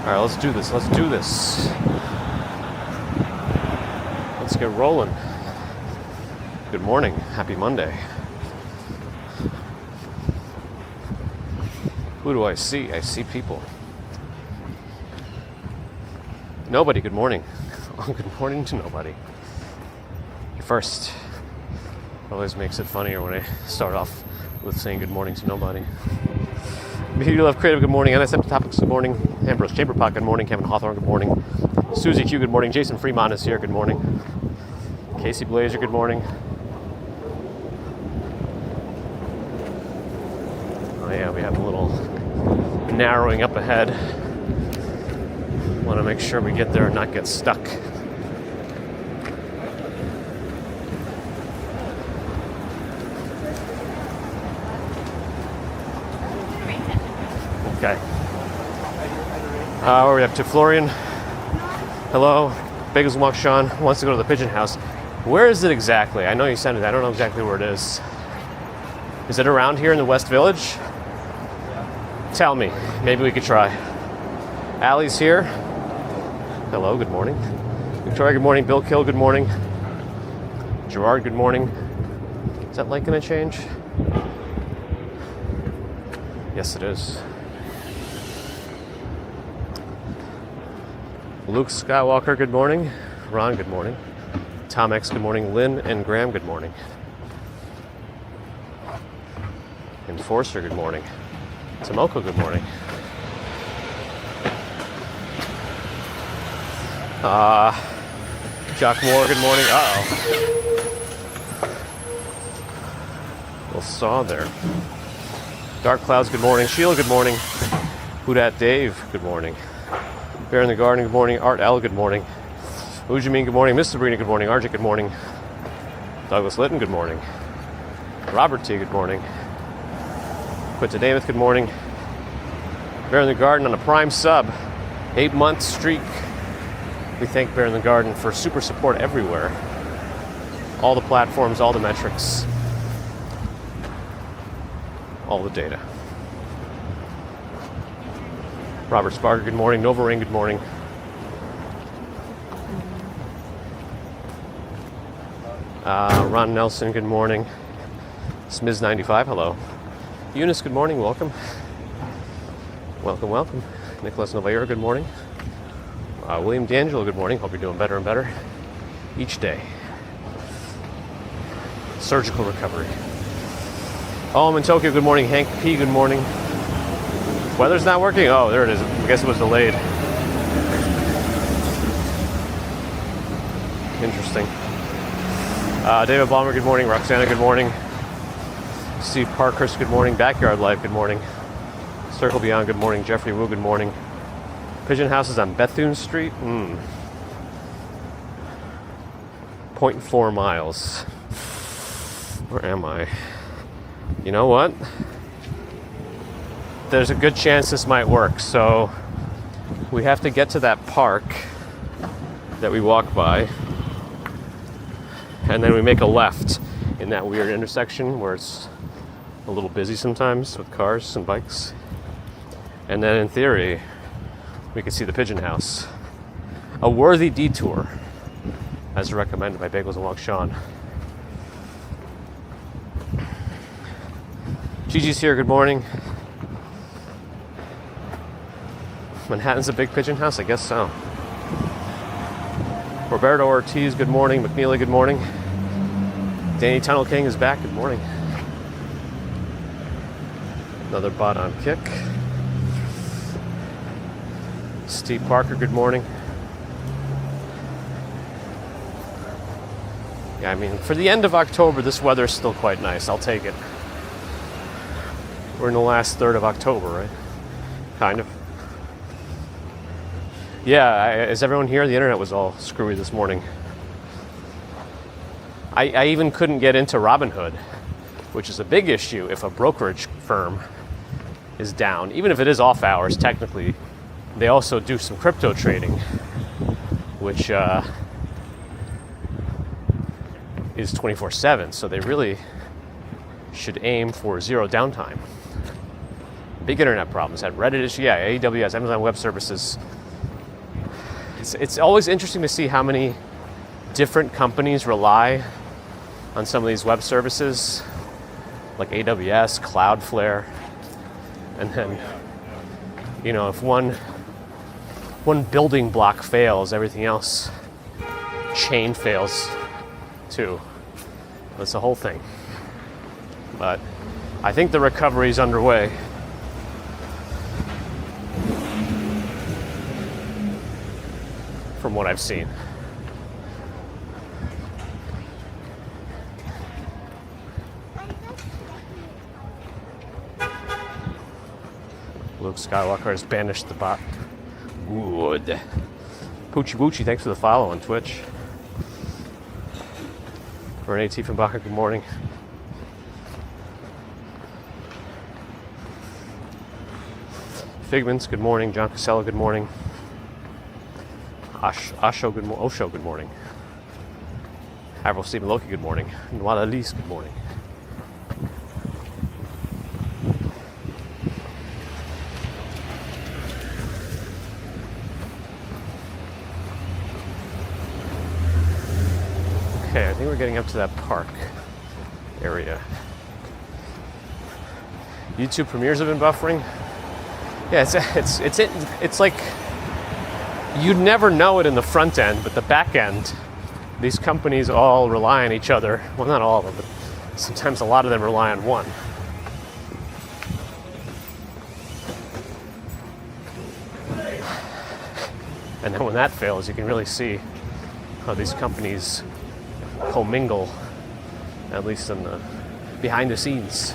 All right, let's do this. Let's do this. Let's get rolling. Good morning. Happy Monday. Who do I see? I see people. Nobody. Good morning. Good morning to nobody. First, always makes it funnier when I start off with saying good morning to nobody. Beauty Love Creative, good morning. NSM Topics, good morning. Ambrose Chamberpot, good morning. Kevin Hawthorne, good morning. Susie Q, good morning. Jason Fremont is here, good morning. Casey Blazer, good morning. Oh yeah, we have a little narrowing up ahead. Want to make sure we get there and not get stuck. Okay. Where are we up to? Florian. Hello. Bagels Walk Sean wants to go to the Pigeon House. Where is it exactly? I know you sent it. I don't know exactly where it is. Is it around here in the West Village? Tell me. Maybe we could try. Allie's here. Hello. Good morning. Victoria, good morning. Bill Kill, good morning. Gerard, good morning. Is that light going to change? Yes, it is. Luke Skywalker, good morning. Ron, good morning. Tom X, good morning. Lynn and Graham, good morning. Enforcer, good morning. Tomoko, good morning. Jock Moore, good morning. Little saw there. Dark Clouds, good morning. Sheila, good morning. Who Dat Dave, good morning. Bear in the Garden, good morning. Art L, good morning. Ujamin, good morning. Miss Sabrina, good morning. Arjit, good morning. Douglas Litton, good morning. Robert T, good morning. Quinta Damath, good morning. Bear in the Garden on a prime sub. 8-month streak. We thank Bear in the Garden for super support everywhere. All the platforms, all the metrics. All the data. Robert Sparker, good morning. Nova Ring, good morning. Ron Nelson, good morning. Smiz95, hello. Eunice, good morning. Welcome. Welcome, welcome. Nicholas Novaira, good morning. William D'Angelo, good morning. Hope you're doing better and better each day. Surgical recovery. Oh, I'm in Tokyo, good morning. Hank P, good morning. Weather's not working? Oh, there it is. I guess it was delayed. Interesting. David Balmer, good morning. Roxana, good morning. Steve Parkhurst, good morning. Backyard Life, good morning. Circle Beyond, good morning. Jeffrey Wu, good morning. Pigeon House is on Bethune Street. 0.4 miles. Where am I? You know what? There's a good chance this might work. So we have to get to that park that we walk by. And then we make a left in that weird intersection where it's a little busy sometimes with cars and bikes. And then in theory, we could see the Pigeon House. A worthy detour, as recommended by Bagels and Walk Sean. Gigi's here, good morning. Manhattan's a big Pigeon House? I guess so. Roberto Ortiz, good morning. McNeely, good morning. Danny Tunnel King is back, good morning. Another bot on kick. Steve Parker, good morning. Yeah, I mean, for the end of October, this weather is still quite nice. I'll take it. We're in the last third of October, right? Kind of. Yeah, is everyone here? The internet was all screwy this morning. I even couldn't get into Robinhood, which is a big issue if a brokerage firm is down. Even if it is off hours, technically, they also do some crypto trading, which is 24/7. So they really should aim for zero downtime. Big internet problems. Had Reddit issue, yeah, AWS, Amazon Web Services. It's always interesting to see how many different companies rely on some of these web services, like AWS, Cloudflare, and then, if one building block fails, everything else chain fails too. That's the whole thing. But I think the recovery is underway. From what I've seen. Luke Skywalker has banished the bot. Wood. Poochie Woochie, thanks for the follow on Twitch. Renee Tiefenbacher, good morning. Figments, good morning. John Casella, good morning. Osho, good morning. Harold Stephen Loki, good morning. Nwala Lise, good morning. Okay, I think we're getting up to that park area. YouTube premieres have been buffering. Yeah, it's like you'd never know it in the front end, but the back end, these companies all rely on each other. Well, not all of them, but sometimes a lot of them rely on one. And then when that fails, you can really see how these companies commingle, at least in the behind the scenes.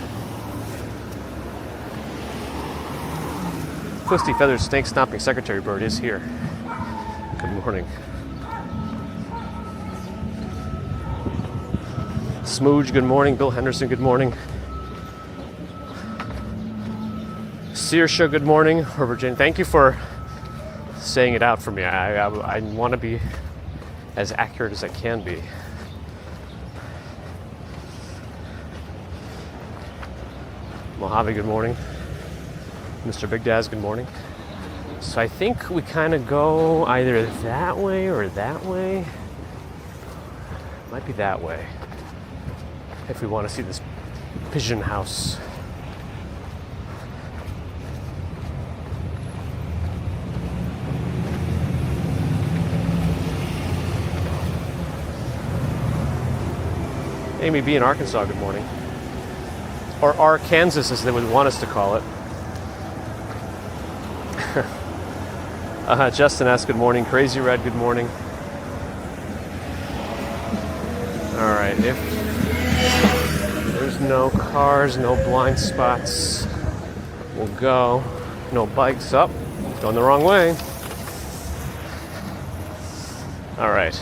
Twisty Feathered Snake Stomping Secretary Bird is here. Good morning. Smooge, good morning. Bill Henderson, good morning. Searsha, good morning. Or Virginia, thank you for saying it out for me. I want to be as accurate as I can be. Mojave, good morning. Mr. Big Daz, good morning. So I think we kind of go either that way or that way. Might be that way. If we want to see this pigeon house. Amy B in Arkansas, good morning. Or Arkansas, as they would want us to call it. Justin S, good morning. Crazy Red, good morning. All right, if there's no cars, no blind spots, we'll go. No bikes up. Going the wrong way. All right.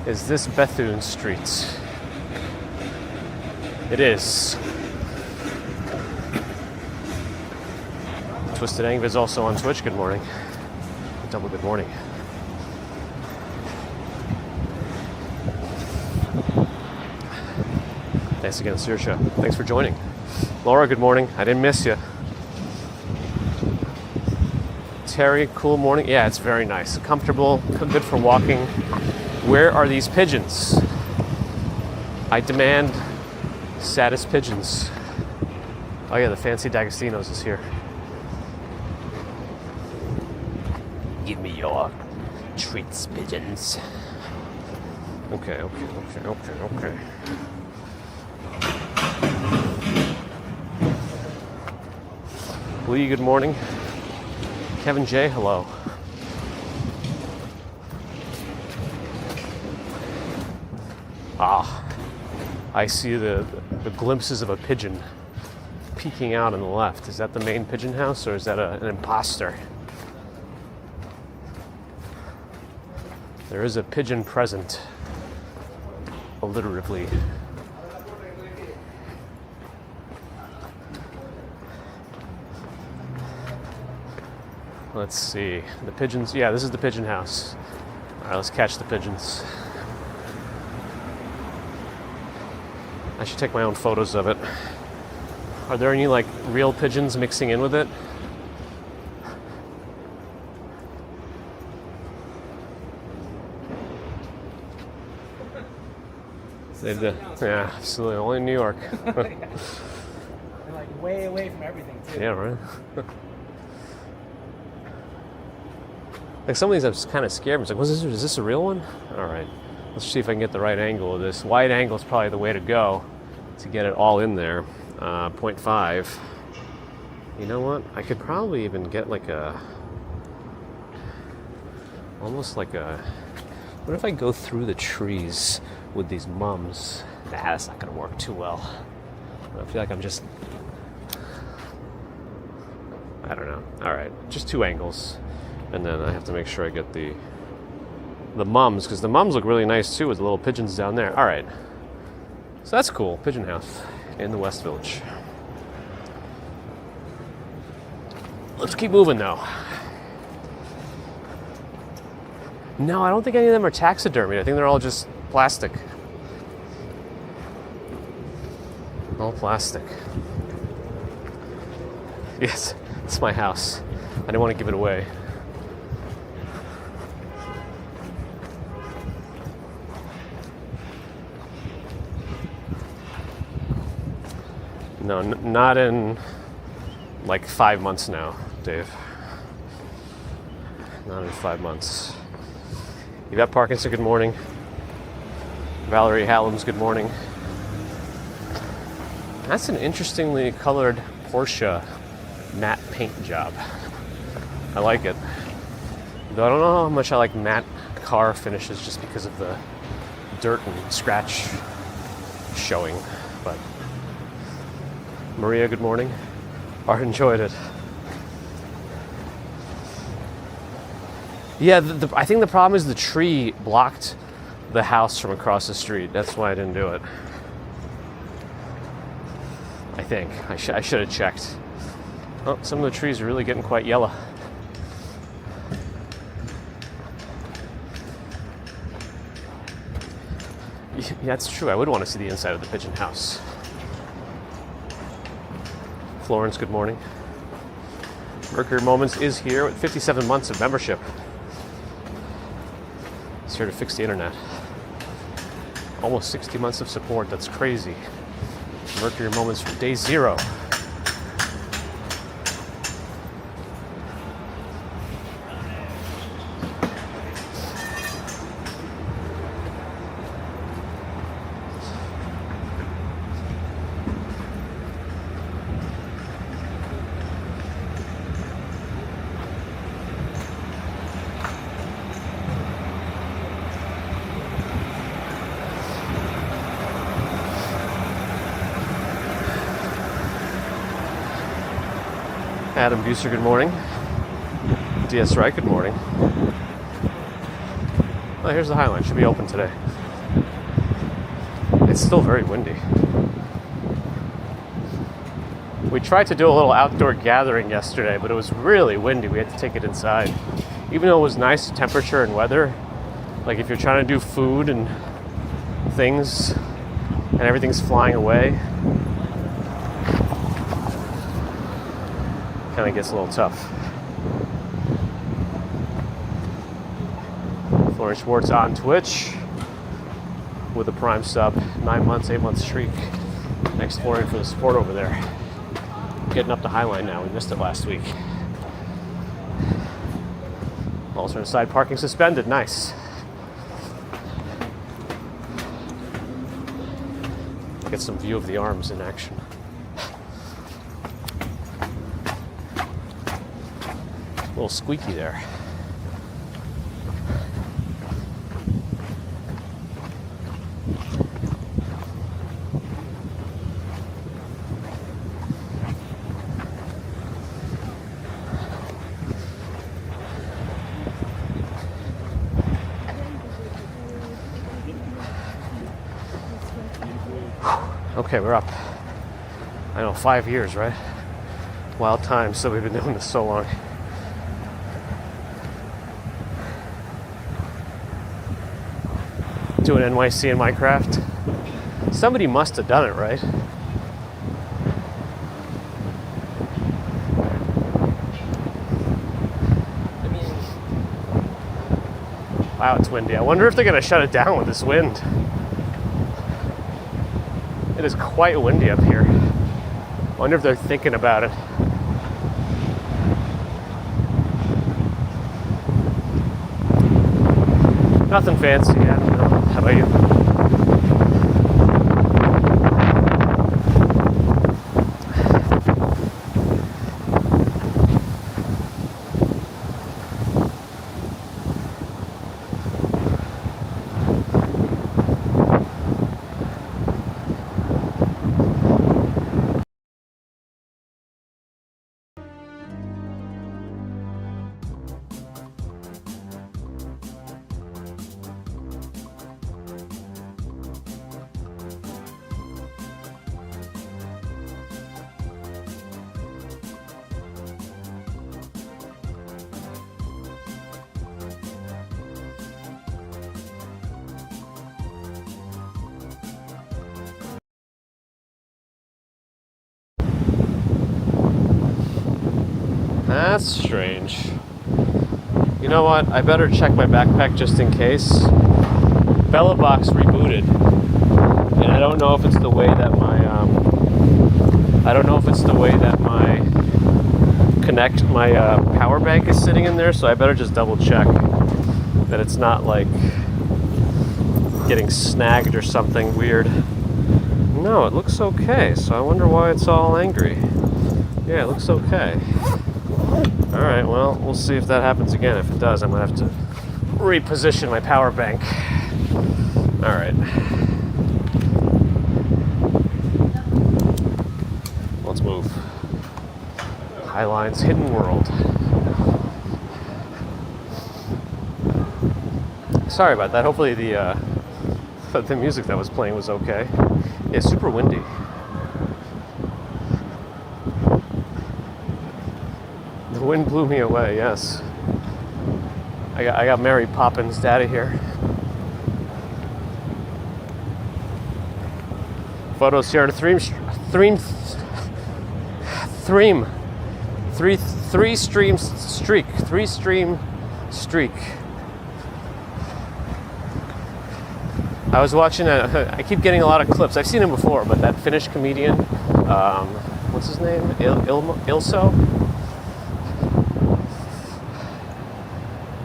Is this Bethune Street? It is. Twisted Ang is also on Twitch. Good morning. Double good morning. Thanks again, Sirsha. Thanks for joining. Laura, good morning. I didn't miss you. Terry, cool morning. Yeah, it's very nice. Comfortable, good for walking. Where are these pigeons? I demand saddest pigeons. Oh yeah, the fancy D'Agostino's is here. Give me your treats, pigeons. Okay. Lee, good morning. Kevin J, hello. I see the glimpses of a pigeon peeking out on the left. Is that the main pigeon house, or is that an imposter? There is a pigeon present, alliteratively. Let's see. The pigeons. Yeah, this is the pigeon house. All right, let's catch the pigeons. I should take my own photos of it. Are there any like real pigeons mixing in with it? Yeah, absolutely. Only in New York. And like way away from everything too. Yeah, right. Like some of these, I'm just kind of scared. I'm like, is this a real one? All right, let's see if I can get the right angle of this. Wide angle is probably the way to go to get it all in there. 0.5. You know what? I could probably even get like almost like a. What if I go through the trees with these mums? Nah, that's not gonna work too well. I feel like I'm just. I don't know. All right, just 2 angles. And then I have to make sure I get the mums, because the mums look really nice too with the little pigeons down there. All right. So that's cool. Pigeon house in the West Village. Let's keep moving though. No, I don't think any of them are taxidermy. I think they're all just plastic. All plastic. Yes, it's my house. I didn't want to give it away. No, not in like 5 months now, Dave. Not in 5 months. Yvette Parkinson, good morning. Valerie Hallams, good morning. That's an interestingly colored Porsche matte paint job. I like it. Though I don't know how much I like matte car finishes just because of the dirt and scratch showing, but Maria, good morning. Art enjoyed it. Yeah, I think the problem is the tree blocked the house from across the street. That's why I didn't do it. I think. I should have checked. Oh, some of the trees are really getting quite yellow. Yeah, that's true. I would want to see the inside of the pigeon house. Florence, good morning. Mercury Moments is here with 57 months of membership. It's here to fix the internet. Almost 60 months of support. That's crazy. Mercury Moments from day 0. Adam Buser, good morning. DS Wright, good morning. Oh, here's the Highline. Should be open today. It's still very windy. We tried to do a little outdoor gathering yesterday, but it was really windy. We had to take it inside. Even though it was nice temperature and weather, like if you're trying to do food and things and everything's flying away, kind of gets a little tough. Florian Schwartz on Twitch with a Prime sub, 9 months, 8 month streak. Thanks, Florian, for the support over there. Getting up to Highline now. We missed it last week. Alternate side parking suspended. Nice. Get some view of the arms in action. A little squeaky there. Okay, we're up. I know, 5 years, right? Wild times, so we've been doing this so long. Doing NYC in Minecraft. Somebody must have done it, right? Wow, it's windy. I wonder if they're going to shut it down with this wind. It is quite windy up here. I wonder if they're thinking about it. Nothing fancy, I don't know. How about you? That's strange. You know what? I better check my backpack just in case. Bella Box rebooted, and I don't know if it's the way that my power bank is sitting in there. So I better just double check that it's not like getting snagged or something weird. No, it looks okay. So I wonder why it's all angry. Yeah, it looks okay. Alright, well, we'll see if that happens again. If it does, I'm going to have to reposition my power bank. Alright. Let's move. Highline's Hidden World. Sorry about that. Hopefully the music that was playing was okay. Yeah, super windy. The wind blew me away, yes. I got Mary Poppins daddy here. Photos here to three stream streak. I was watching I keep getting a lot of clips. I've seen him before, but that Finnish comedian, what's his name? Ilso?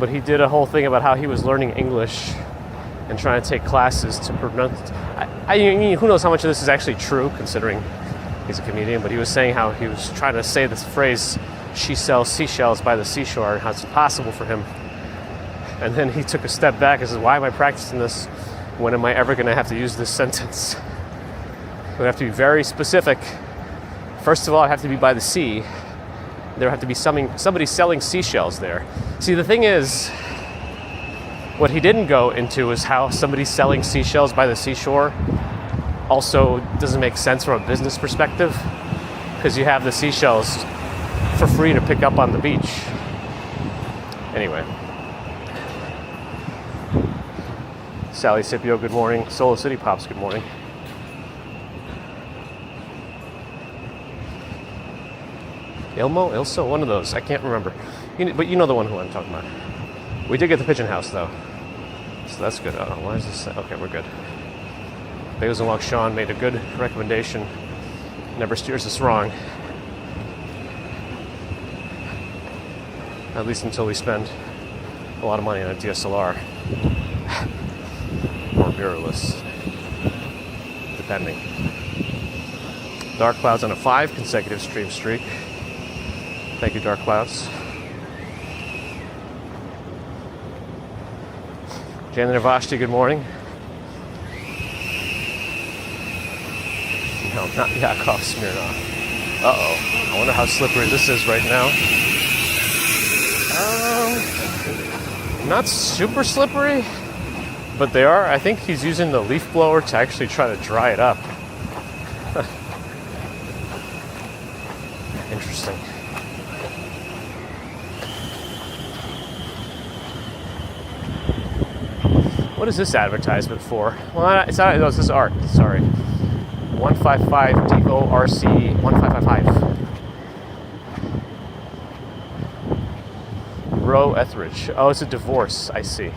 But he did a whole thing about how he was learning English and trying to take classes to pronounce. Who knows how much of this is actually true, considering he's a comedian, but he was saying how he was trying to say this phrase, "She sells seashells by the seashore," and how it's impossible for him. And then he took a step back and said, why am I practicing this? When am I ever going to have to use this sentence? We have to be very specific. First of all, I have to be by the sea. There have to be somebody selling seashells there. See, the thing is, what he didn't go into is how somebody selling seashells by the seashore also doesn't make sense from a business perspective, because you have the seashells for free to pick up on the beach. Anyway. Sally Scipio, good morning. Solo City Pops, good morning. Ilso, one of those. I can't remember. But you know the one who I'm talking about. We did get the pigeon house, though. So that's good. Oh, why is this? Okay, we're good. Bagels and Walk Sean made a good recommendation. Never steers us wrong. At least until we spend a lot of money on a DSLR. Or mirrorless. Depending. Dark Clouds on a 5 consecutive stream streak. Thank you, Dark Clouds. Jana Navashti, good morning. No, not Yakov Smirnov. Uh-oh. I wonder how slippery this is right now. Not super slippery, but they are. I think he's using the leaf blower to actually try to dry it up. Interesting. What is this advertisement for? Well, it's not. No, this is art. Sorry. 155 DORC 1555. Roe Etheridge. Oh, it's a divorce. I see.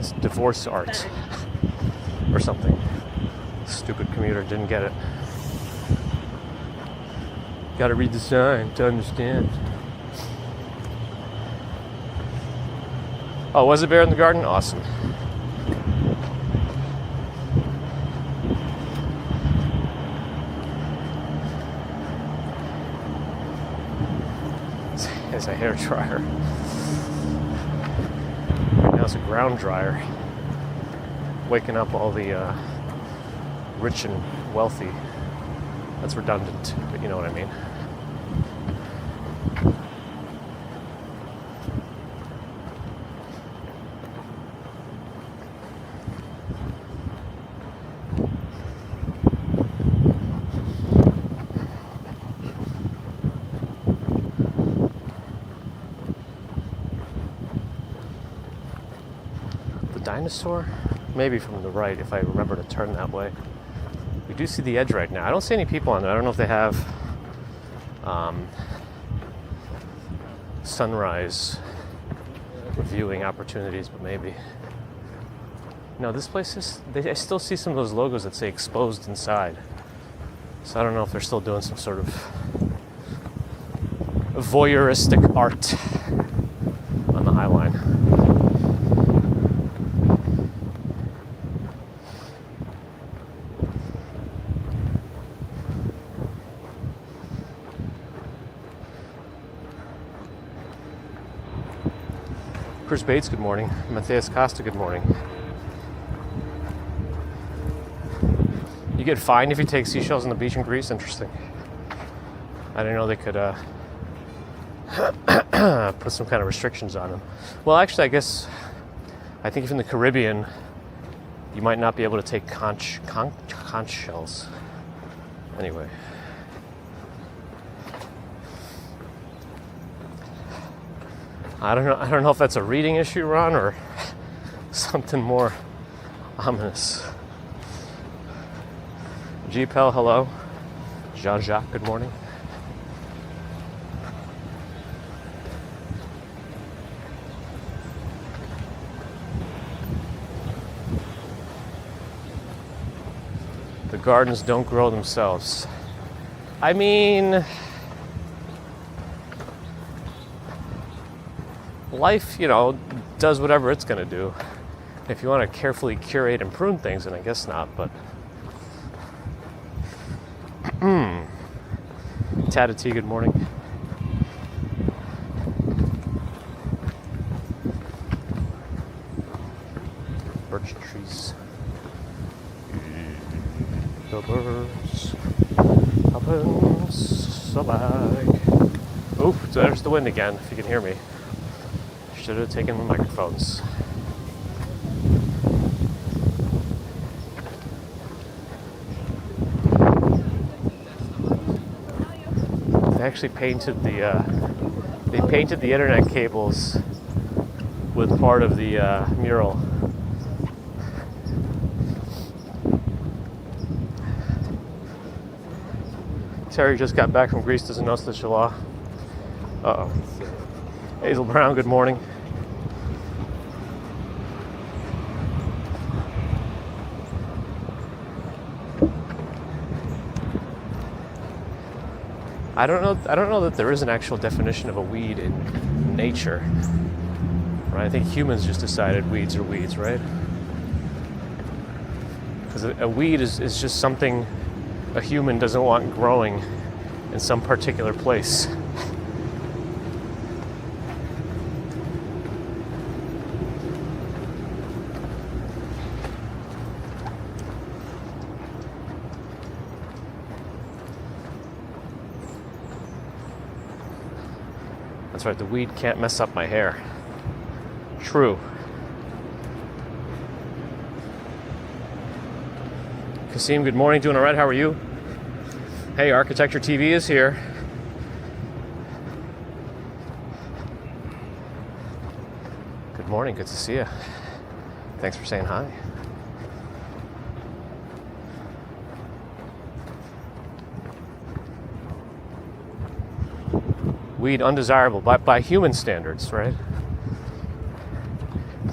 it's divorce art or something. Stupid commuter didn't get it. Gotta read the sign to understand. Oh, was it bear in the garden? Awesome. It's a hair dryer. Now it's a ground dryer. Waking up all the rich and wealthy. That's redundant, but you know what I mean. Dinosaur? Maybe from the right if I remember to turn that way. We do see the edge right now. I don't see any people on there. I don't know if they have sunrise viewing opportunities, but maybe. No, this place is... I still see some of those logos that say exposed inside. So I don't know if they're still doing some sort of voyeuristic art on the Highline. Chris Bates, good morning. Matthias Costa, good morning. You get fined if you take seashells on the beach in Greece? Interesting. I didn't know they could put some kind of restrictions on them. Well, actually, I think if in the Caribbean, you might not be able to take conch shells. Anyway. I don't know if that's a reading issue, Ron, or something more ominous. G-Pel, hello. Jean-Jacques, good morning. The gardens don't grow themselves. I mean... life, does whatever it's going to do. If you want to carefully curate and prune things, then I guess not, but... Tata-T, good morning. Birch trees. The birds hopping so like... Ooh, there's the wind again, if you can hear me. Should have taken the microphones. They actually painted the internet cables with part of the mural. Terry just got back from Greece, doesn't know the Shalom. Uh-oh. Hazel Brown, good morning. I don't know that there is an actual definition of a weed in nature. Right? I think humans just decided weeds are weeds, right? Because a weed is just something a human doesn't want growing in some particular place. That's right, the weed can't mess up my hair. True. Kasim, good morning. Doing all right? How are you? Hey, Architecture TV is here. Good morning. Good to see you. Thanks for saying hi. Weed undesirable by human standards, right?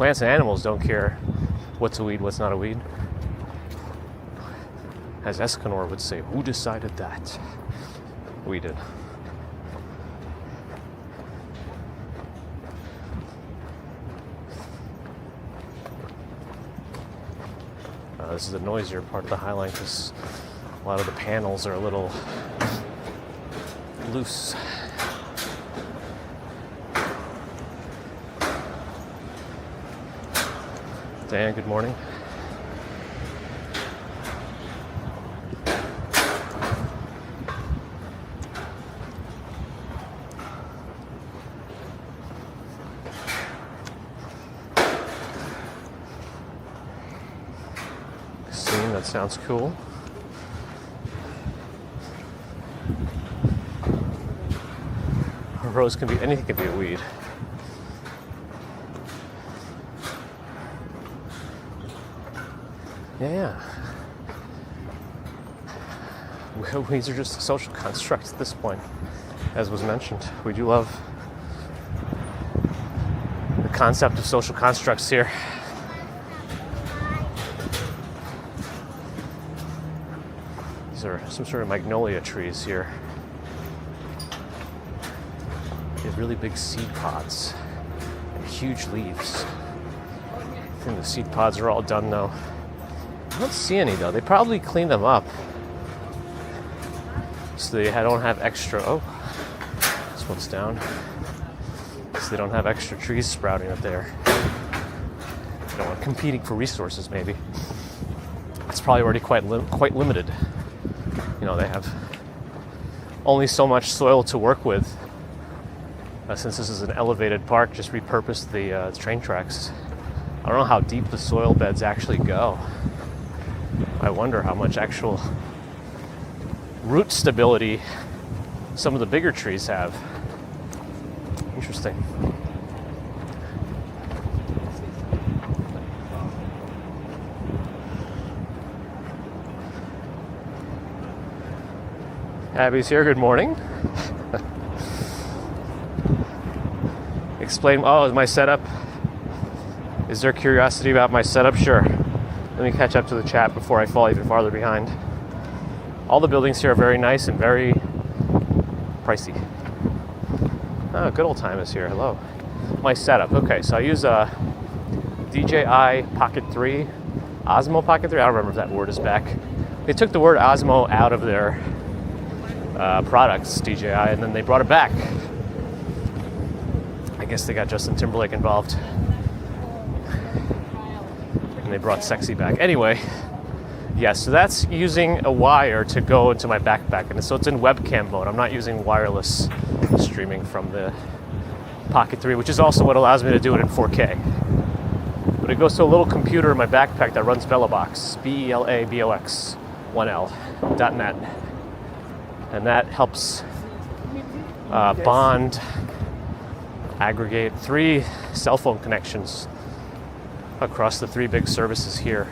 plants and animals don't care what's a weed, what's not a weed. As Escanor would say, who decided that? We did. This is the noisier part of the Highline because a lot of the panels are a little loose. Dan, good morning. That sounds cool. A rose can be, anything can be a weed. Yeah. Weeds are just a social construct at this point, as was mentioned. We do love the concept of social constructs here. Or some sort of magnolia trees here. They have really big seed pods and huge leaves. I think the seed pods are all done though. I don't see any though. They probably cleaned them up so they don't have extra. Oh, this one's down. So they don't have extra trees sprouting up there. They don't want competing for resources maybe. It's probably already quite limited. You know, they have only so much soil to work with. Since this is an elevated park, just repurposed the train tracks. I don't know how deep the soil beds actually go. I wonder how much actual root stability some of the bigger trees have. Interesting. Abby's here, good morning. Explain, oh, is my setup? Is there curiosity about my setup? Sure. Let me catch up to the chat before I fall even farther behind. All the buildings here are very nice and very pricey. Oh, good old time is here, hello. My setup, okay, so I use a DJI Pocket 3, Osmo Pocket 3, I don't remember if that word is back. They took the word Osmo out of their products, DJI, and then they brought it back. I guess they got Justin Timberlake involved. And they brought sexy back. Anyway, yes, so that's using a wire to go into my backpack. And so it's in webcam mode. I'm not using wireless streaming from the Pocket 3, which is also what allows me to do it in 4K. But it goes to a little computer in my backpack that runs Belabox, BELABOX, 1L.net. And that helps bond, aggregate 3 cell phone connections across the 3 big services here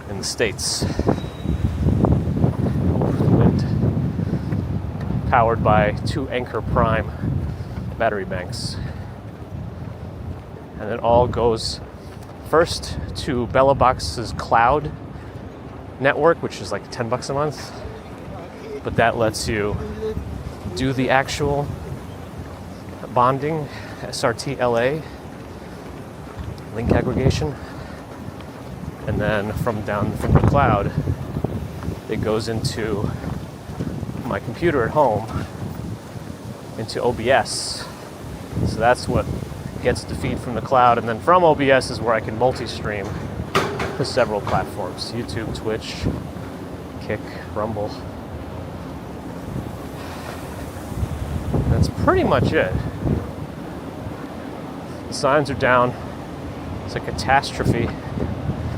in the States. Wind powered by 2 Anker Prime battery banks. And it all goes first to Belabox's cloud network, which is like $10 a month. But that lets you do the actual bonding, SRT LA, link aggregation. And then from the cloud, it goes into my computer at home, into OBS. So that's what gets the feed from the cloud. And then from OBS is where I can multi-stream to several platforms, YouTube, Twitch, Kick, Rumble. That's pretty much it. The signs are down. It's a catastrophe. I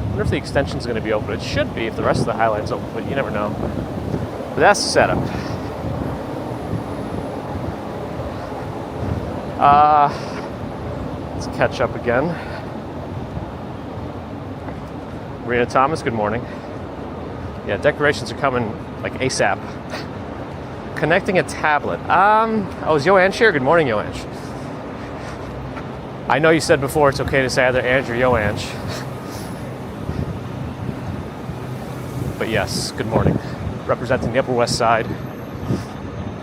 wonder if the extension's going to be open. It should be if the rest of the Highline's open, but you never know. But that's the setup. Let's catch up again. Marina Thomas, good morning. Yeah, decorations are coming like ASAP. Connecting a tablet. Oh, is Yoansh here? Good morning, Yoansh. I know you said before it's okay to say either Ange or Yo Ange. But yes, good morning. Representing the Upper West Side.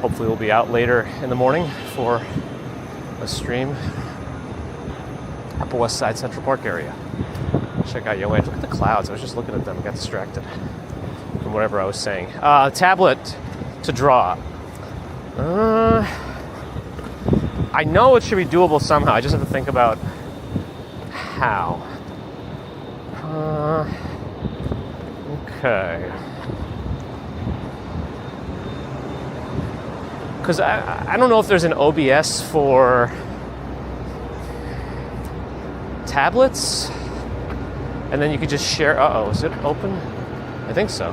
Hopefully we'll be out later in the morning for a stream. Upper West Side Central Park area. Check out Yo Ange. Look at the clouds. I was just looking at them and got distracted from whatever I was saying. Tablet to draw. I know it should be doable somehow. I just have to think about how. Okay. Because I don't know if there's an OBS for tablets. And then you could just share. Uh-oh, is it open? I think so.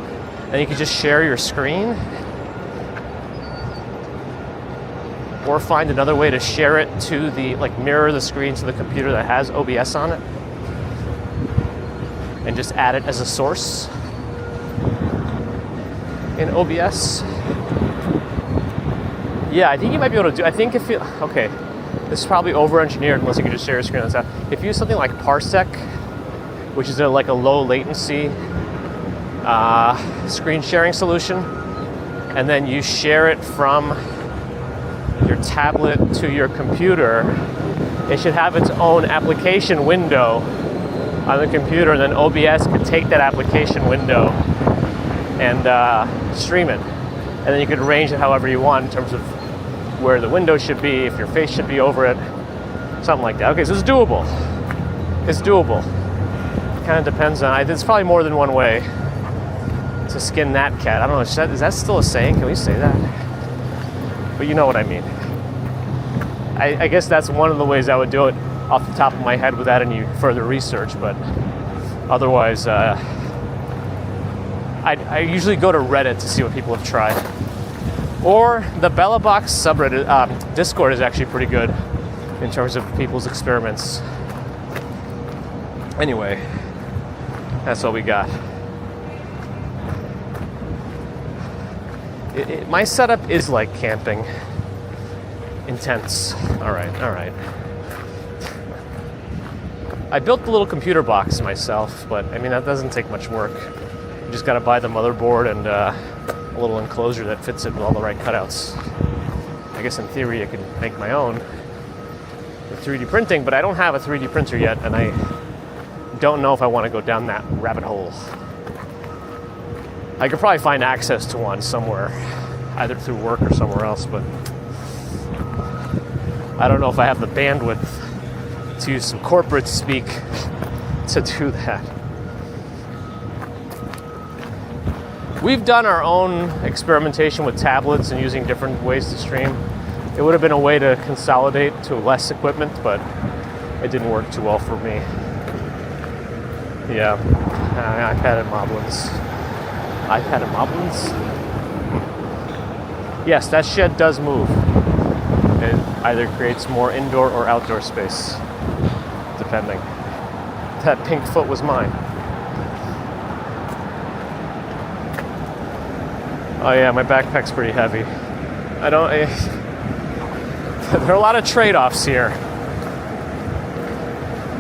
And you could just share your screen. Or find another way to share it to the, like, mirror the screen to the computer that has OBS on it. And just add it as a source in OBS. Yeah, I think you might be able to do, I think if you, okay, this is probably over-engineered unless you can just share your screen and stuff. If you use something like Parsec, which is like a low latency screen sharing solution, and then you share it from your tablet to your computer, it should have its own application window on the computer, and then OBS could take that application window and stream it. And then you could arrange it however you want in terms of where the window should be, if your face should be over it, something like that. Okay, so it's doable. It's doable. Kind of depends on, there's probably more than one way to skin that cat. I don't know, is that still a saying? Can we say that? But you know what I mean. I guess that's one of the ways I would do it off the top of my head without any further research, but otherwise, I usually go to Reddit to see what people have tried. Or the Bella Box subreddit, Discord is actually pretty good in terms of people's experiments. Anyway, that's what we got. My setup is like camping. Intense. All right. I built the little computer box myself, but I mean, that doesn't take much work. You just got to buy the motherboard and a little enclosure that fits it with all the right cutouts. I guess in theory I could make my own with 3D printing, but I don't have a 3D printer yet, and I don't know if I want to go down that rabbit hole. I could probably find access to one somewhere, either through work or somewhere else, but I don't know if I have the bandwidth to use some corporate speak to do that. We've done our own experimentation with tablets and using different ways to stream. It would have been a way to consolidate to less equipment, but it didn't work too well for me. Yeah, iPad and Moblins. iPad and Moblins? Yes, that shed does move. It either creates more indoor or outdoor space, depending. That pink foot was mine. Oh yeah, my backpack's pretty heavy. There are a lot of trade-offs here.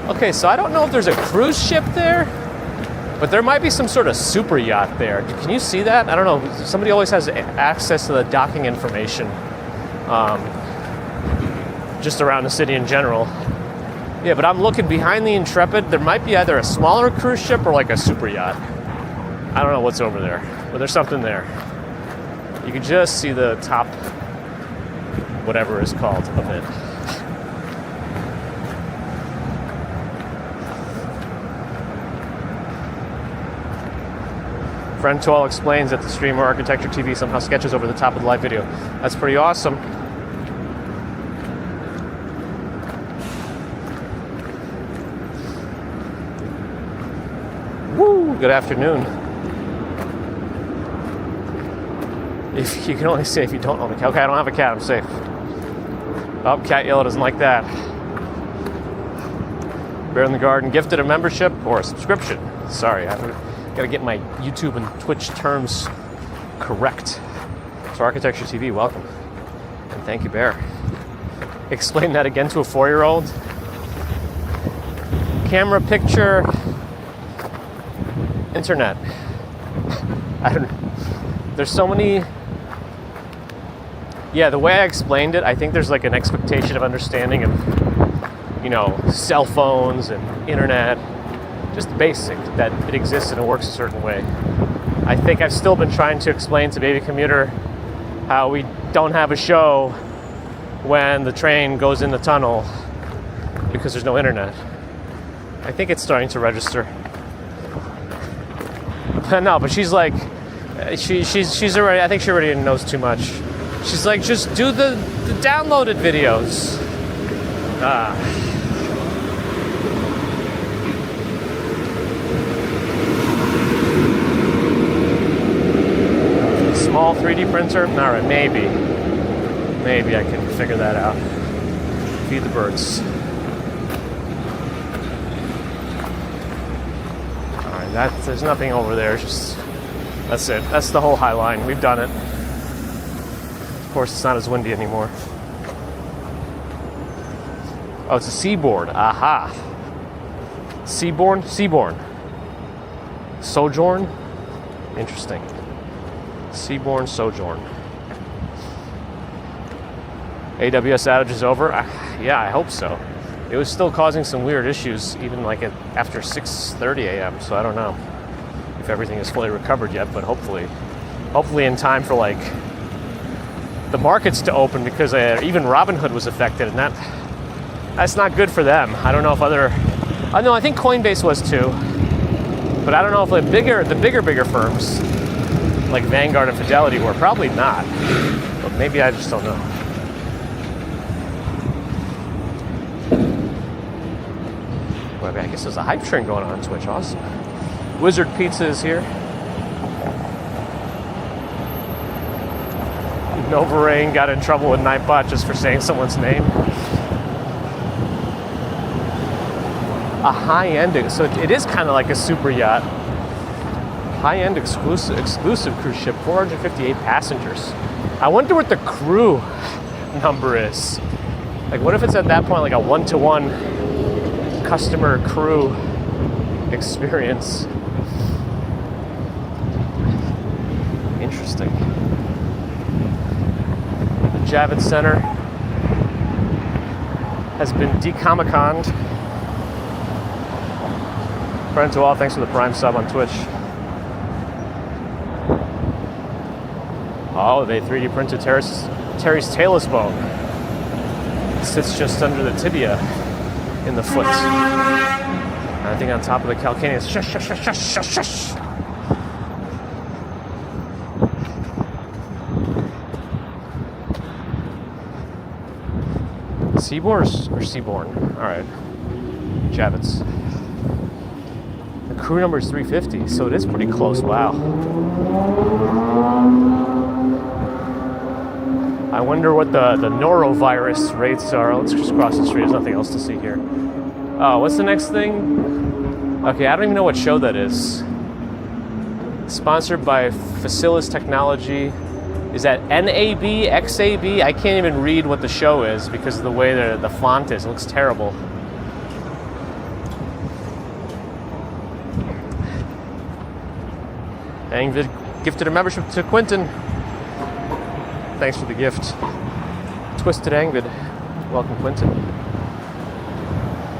Okay, so I don't know if there's a cruise ship there, but there might be some sort of super yacht there. Can you see that? I don't know. Somebody always has access to the docking information just around the city in general. Yeah, but I'm looking behind the Intrepid. There might be either a smaller cruise ship or like a super yacht. I don't know what's over there, but there's something there. You can just see the top, whatever it's called, of it. Friend Toil explains that the streamer Architecture TV somehow sketches over the top of the live video. That's pretty awesome. Woo! Good afternoon. If you can only say if you don't own a cat. Okay, I don't have a cat. I'm safe. Oh, Cat Yellow doesn't like that. Bear in the Garden gifted a membership or a subscription. Sorry, I've got to get my YouTube and Twitch terms correct. So Architecture TV, welcome. And thank you, Bear. Explain that again to a 4-year-old. camera, picture, internet. I don't. There's so many. Yeah, the way I explained it, I think there's like an expectation of understanding of, cell phones and internet, just basic, that it exists and it works a certain way. I think I've still been trying to explain to Baby Commuter how we don't have a show when the train goes in the tunnel because there's no internet. I think it's starting to register. No, but she's like, she's already, I think she already knows too much. She's like, just do the downloaded videos. Small 3D printer? All right, maybe I can figure that out. Feed the birds. All right, there's nothing over there. That's it. That's the whole Highline. We've done it. Of course, it's not as windy anymore. Oh, it's a seaboard. Aha. Seaborn? Sojourn? Interesting. Seaborn Sojourn. AWS outage is over? Yeah, I hope so. It was still causing some weird issues even like after 6:30 a.m. So I don't know if everything is fully recovered yet, but hopefully in time for like the markets to open, because even Robinhood was affected, and that's not good for them. I don't know if I think Coinbase was too, but I don't know if the bigger firms like Vanguard and Fidelity were. Probably not, but maybe I just don't know. Well, I guess there's a hype train going on Twitch. Awesome. Wizard Pizza is here. Novarain got in trouble with Nightbot just for saying someone's name. A high-end, so it is kind of like a super yacht. High-end exclusive cruise ship, 458 passengers. I wonder what the crew number is. Like, what if it's at that point like a one-to-one customer crew experience? Interesting. The Javits Center has been de-Comic-Conned. Friend to all, thanks for the Prime sub on Twitch. Oh, they 3D printed Terry's talus bone. It sits just under the tibia in the foot. I think on top of the calcaneus. Shush, shush, shush, shush, shush, shush. Seaborn or Seaborn? All right. Javits. The crew number is 350, so it is pretty close. Wow. I wonder what the norovirus rates are. Let's just cross the street. There's nothing else to see here. Oh, what's the next thing? Okay, I don't even know what show that is. Sponsored by Facilis Technology. Is that NAB, XAB? I can't even read what the show is because of the way the font is. It looks terrible. Angvid gifted a membership to Quentin. Thanks for the gift. Twisted Angvid. Welcome, Quentin.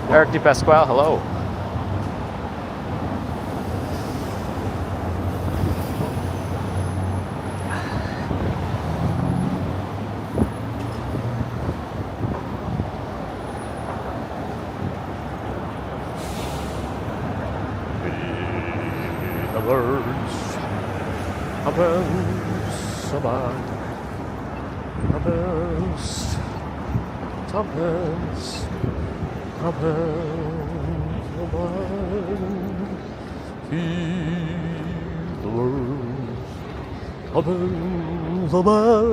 Eric DePasquale, hello. The birds happens about happens happens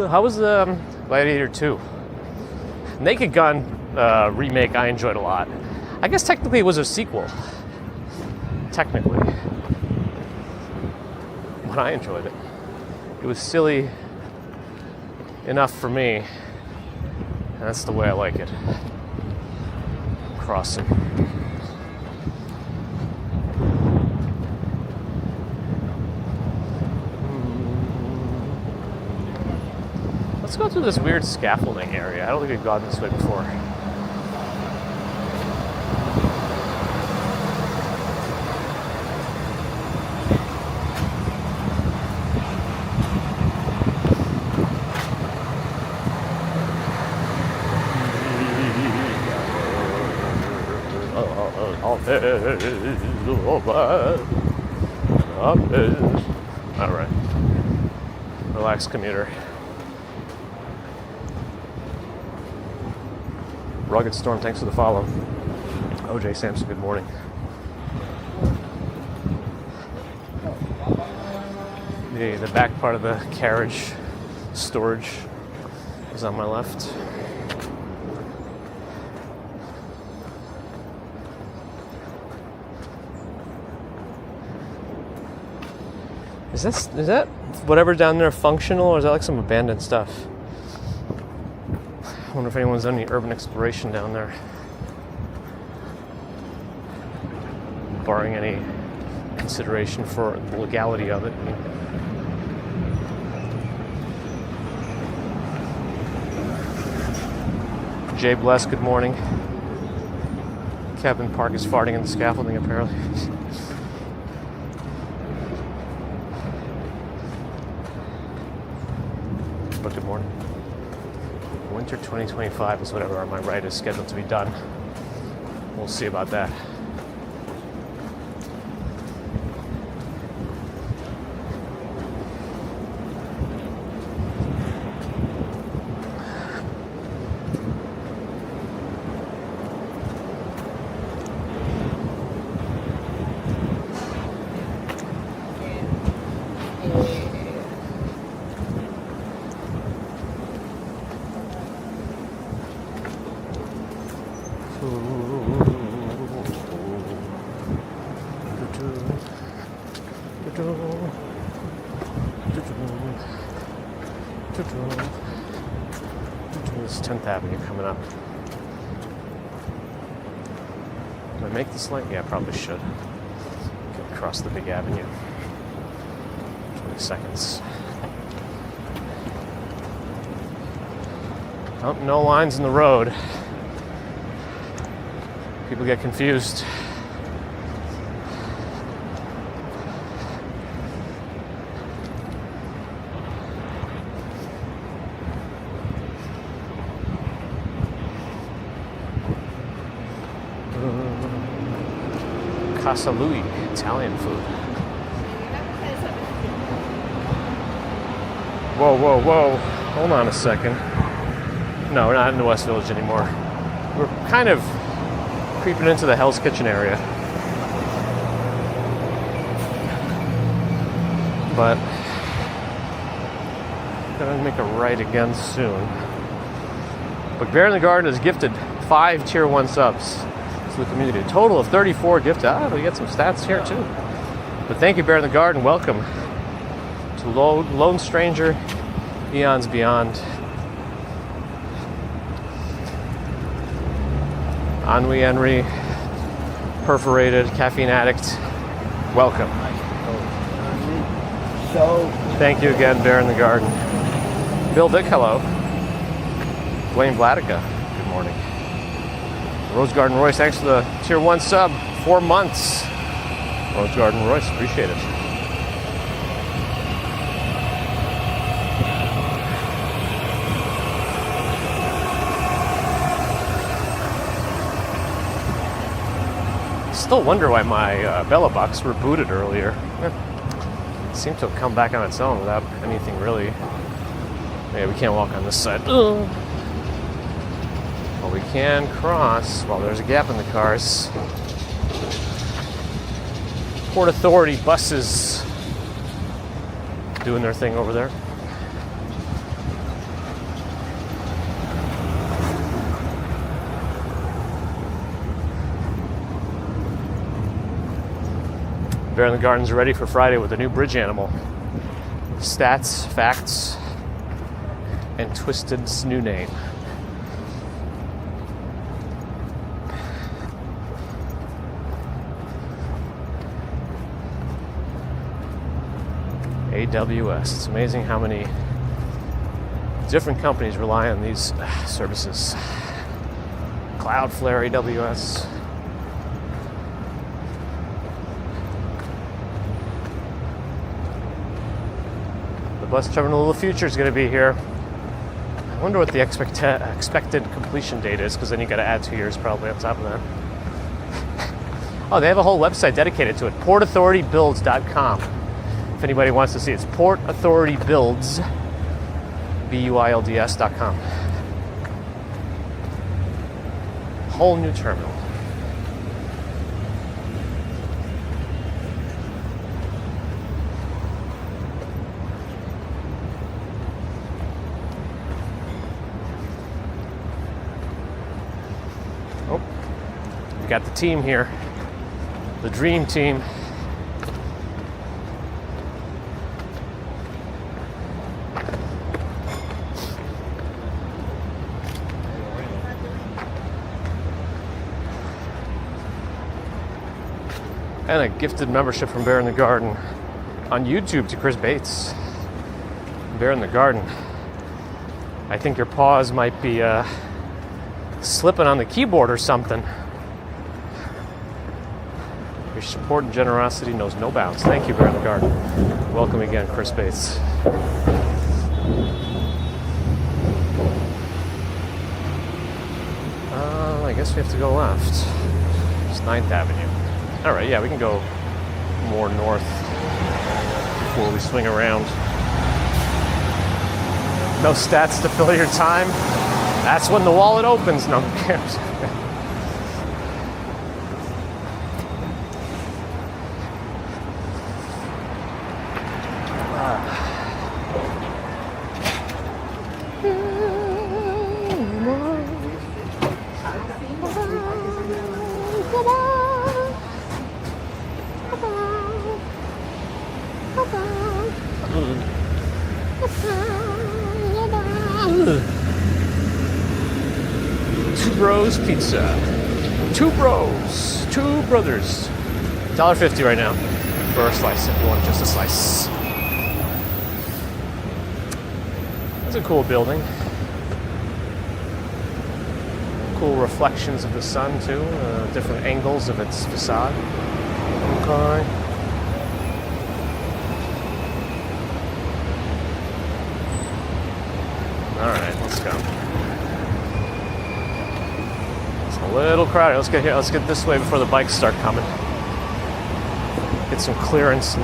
How was Gladiator 2? Naked Gun remake I enjoyed a lot. I guess technically it was a sequel. Technically. But I enjoyed it. It was silly enough for me. And that's the way I like it. Crossing. go through this weird scaffolding area. I don't think we've gone this way before. All right. Relax, commuter. Rugged Storm, thanks for the follow. OJ Sampson, good morning. The back part of the carriage storage is on my left. Is that whatever down there functional, or is that like some abandoned stuff? I wonder if anyone's done any urban exploration down there. Barring any consideration for the legality of it. Jay Bless, good morning. Kevin Park is farting in the scaffolding, apparently. But good morning. Winter 2025 is whatever on my right is scheduled to be done. We'll see about that. This 10th Avenue coming up. Did I make this light? Yeah, I probably should. Get across the big avenue. 20 seconds. Oh, no lines in the road. People get confused. Casa Louie, Italian food. Whoa, whoa, whoa. Hold on a second. No, we're not in the West Village anymore. We're kind of creeping into the Hell's Kitchen area. But gonna make a right again soon. But Bear in the Garden has gifted 5 Tier 1 subs to the community. A total of 34 gifted. We get some stats here too. But thank you, Bear in the Garden. Welcome to Lone Stranger, Eons Beyond. Ennui Henry, Perforated, Caffeine Addict, welcome. So, thank you again, Bear in the Garden. Bill Dick, hello. Dwayne Vladica, good morning. Rose Garden Royce, thanks for the Tier 1 sub, 4 months. Rose Garden Royce, appreciate it. Still wonder why my Bella box rebooted earlier. It seemed to have come back on its own without anything really. Yeah, we can't walk on this side. Well, we can cross. Well, there's a gap in the cars. Port Authority buses doing their thing over there. Bear in the Garden's ready for Friday with a new bridge animal. Stats, facts, and Twisted's new name. AWS. It's amazing how many Different companies rely on these services. Cloudflare, AWS. The bus terminal of the future is going to be here. I wonder what the expected completion date is, because then you got to add 2 years probably on top of that. Oh, they have a whole website dedicated to it. PortAuthorityBuilds.com. If anybody wants to see it, it's PortAuthorityBuilds, BUILDS.com. Whole new terminal. Oh, we got the team here. The dream team. And a gifted membership from Bear in the Garden on YouTube to Chris Bates. Bear in the Garden. I think your paws might be slipping on the keyboard or something. Your support and generosity knows no bounds. Thank you, Bear in the Garden. Welcome again, Chris Bates. I guess we have to go left. It's 9th Avenue. All right, yeah, we can go more north before we swing around. No stats to fill your time. That's when the wallet opens. No one cares. Two Bros Pizza. Two bros. Two brothers. $1.50 right now for a slice if you want just a slice. That's a cool building. Cool reflections of the sun too. Different angles of its facade. Okay. Alright, let's go. It's a little crowded. Let's get here. Let's get this way before the bikes start coming. Get some clearance in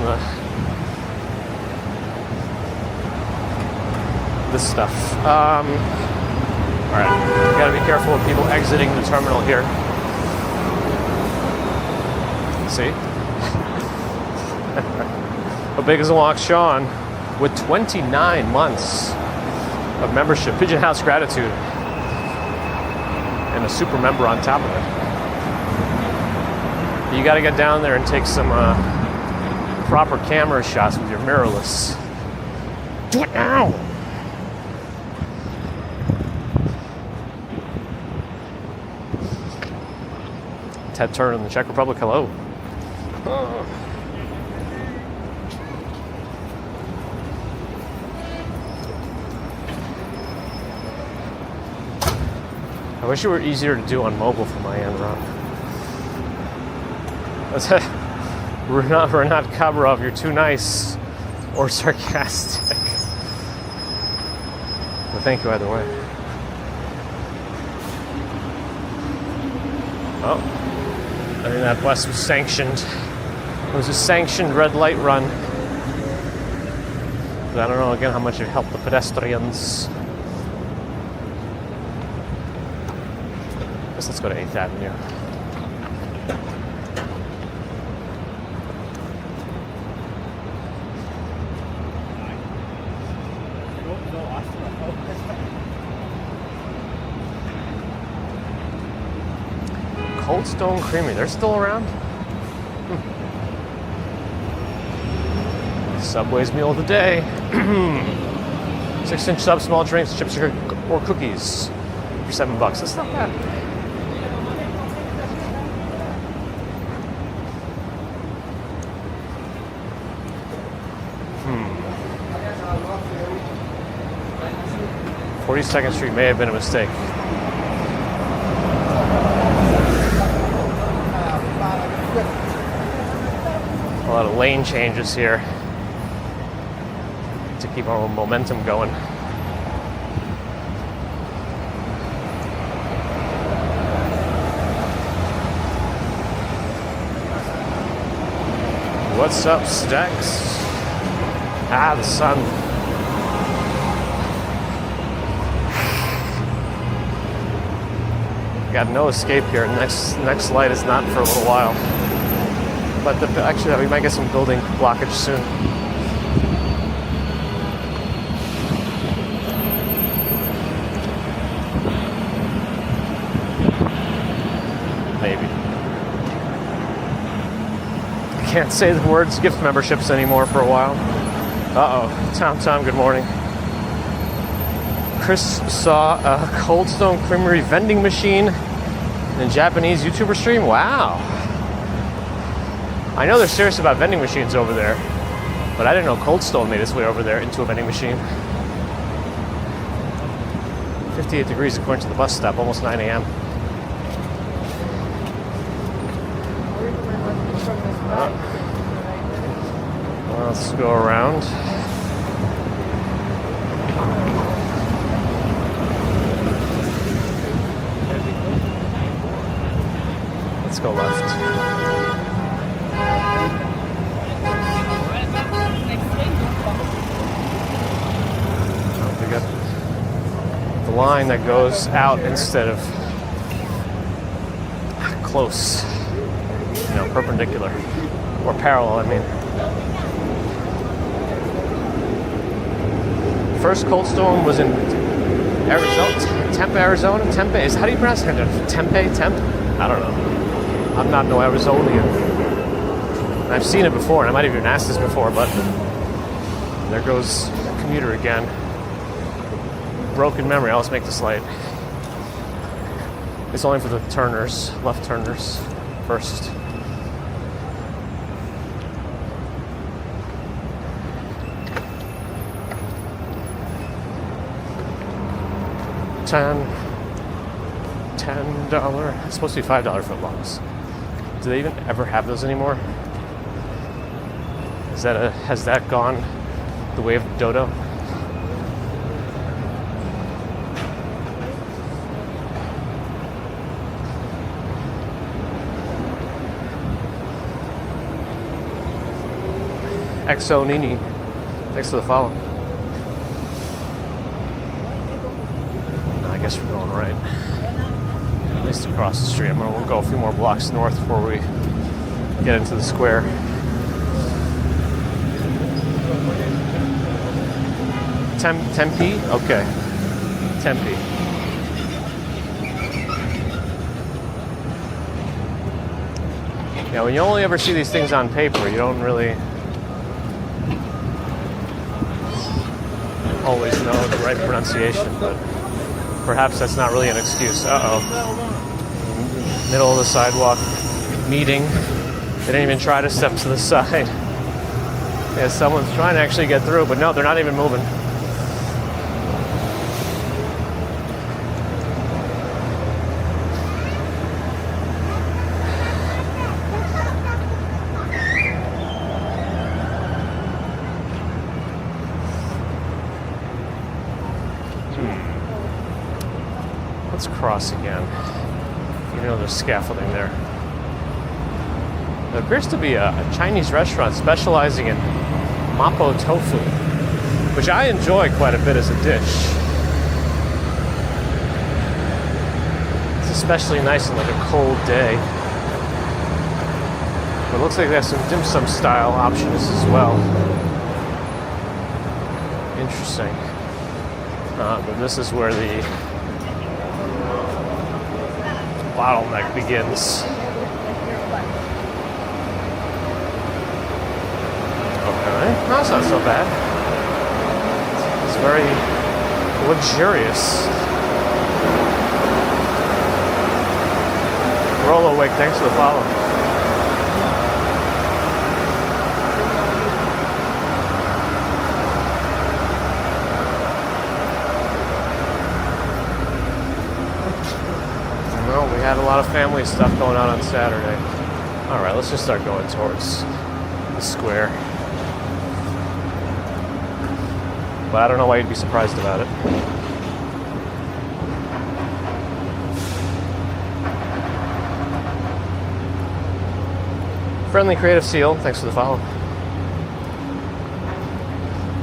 this stuff. Alright, we gotta be careful of people exiting the terminal here. See? How big is a walk, Sean? With 29 months of membership, Pigeon House gratitude, and a super member on top of it. You got to get down there and take some proper camera shots with your mirrorless. Do it now! Ted Turner in the Czech Republic, hello. I wish it were easier to do on mobile from my end, Rob. Renat Kabarov, you're too nice or sarcastic. But thank you either way. Oh, I think that bus was sanctioned. It was a sanctioned red light run. But I don't know again how much it helped the pedestrians. Let's go to 8th Avenue. Cold Stone Creamery, they're still around? Subway's meal of the day. 6-inch sub, small drinks, chips or cookies for $7. That's not bad. 42nd Street may have been a mistake. A lot of lane changes here to keep our momentum going. What's up, Stacks? The sun. Got no escape here. Next light is not for a little while. But actually, we might get some building blockage soon. Maybe. Can't say the words gift memberships anymore for a while. Uh-oh. Tom, good morning. Chris saw a Cold Stone Creamery vending machine in a Japanese YouTuber stream. Wow. I know they're serious about vending machines over there, but I didn't know Cold Stone made its way over there into a vending machine. 58 degrees according to the bus stop, almost 9 a.m. Let's go around. Let's go left. We got the line that goes out instead of close, perpendicular or parallel, I mean. First Cold Stone was in Arizona, Tempe, Arizona. How do you pronounce it? Tempe? I don't know. I'm not no Arizonian. And I've seen it before, and I might have even asked this before, but there goes Commuter again. Broken memory. Let's make this light. It's only for the turners, left turners first. $10. It's supposed to be $5 footlongs. Do they even ever have those anymore? Has that gone the way of Dodo? XO Nini, thanks for the follow. I guess we're going right. At least across the street. We'll go a few more blocks north before we get into the square. Tempe? Okay. Tempe. Yeah, when you only ever see these things on paper, you don't really always know the right pronunciation, but perhaps that's not really an excuse. Uh-oh. Middle of the sidewalk meeting. They didn't even try to step to the side. Yeah, someone's trying to actually get through, but no, they're not even moving. Let's cross again. There's scaffolding there. There appears to be a Chinese restaurant specializing in mapo tofu, which I enjoy quite a bit as a dish. It's especially nice on like a cold day. But it looks like they have some dim sum style options as well. Interesting. But this is where the bottleneck begins. Okay, no, that's not so bad. It's very luxurious. Roll awake, thanks for the follow. had a lot of family stuff going on Saturday. All right, let's just start going towards the square. But I don't know why you'd be surprised about it. Friendly Creative Seal, thanks for the follow.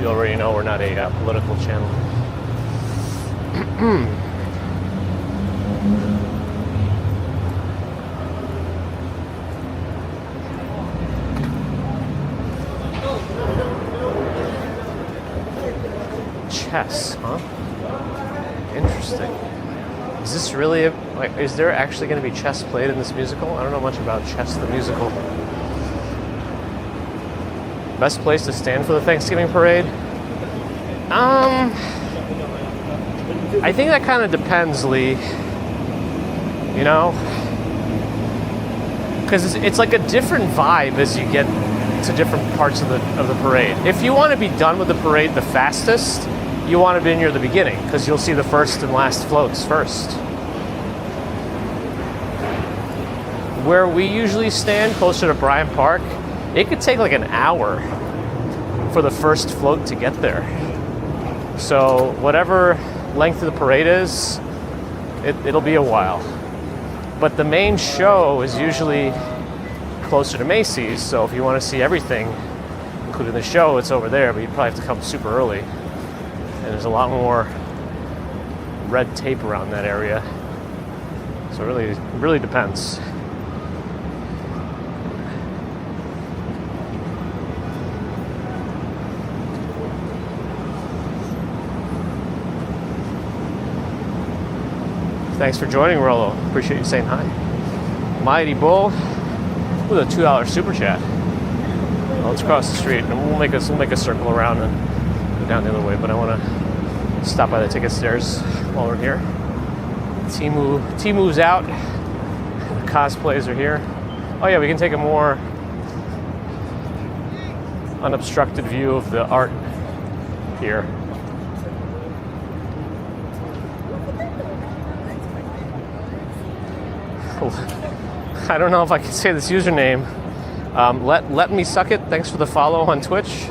You already know we're not a political channel. Chess, huh? Interesting. Is this really is there actually going to be chess played in this musical? I don't know much about Chess the musical. Best place to stand for the Thanksgiving parade? I think that kind of depends, Lee. You know? Because it's like a different vibe as you get to different parts of the parade. If you want to be done with the parade the fastest, you want to be near the beginning, because you'll see the first and last floats first. Where we usually stand, closer to Bryant Park, it could take like an hour for the first float to get there. So whatever length of the parade is, it'll be a while. But the main show is usually closer to Macy's, so if you want to see everything, including the show, it's over there, but you'd probably have to come super early. And there's a lot more red tape around that area. So it really depends. Thanks for joining, Rollo. Appreciate you saying hi. Mighty Bull with a $2 super chat. Well, let's cross the street and we'll make a circle around and go down the other way. But I want to stop by the ticket stairs while we're here. Timu's out. The cosplays are here. Oh yeah, we can take a more unobstructed view of the art here. I don't know if I can say this username. Let me suck it. Thanks for the follow on Twitch.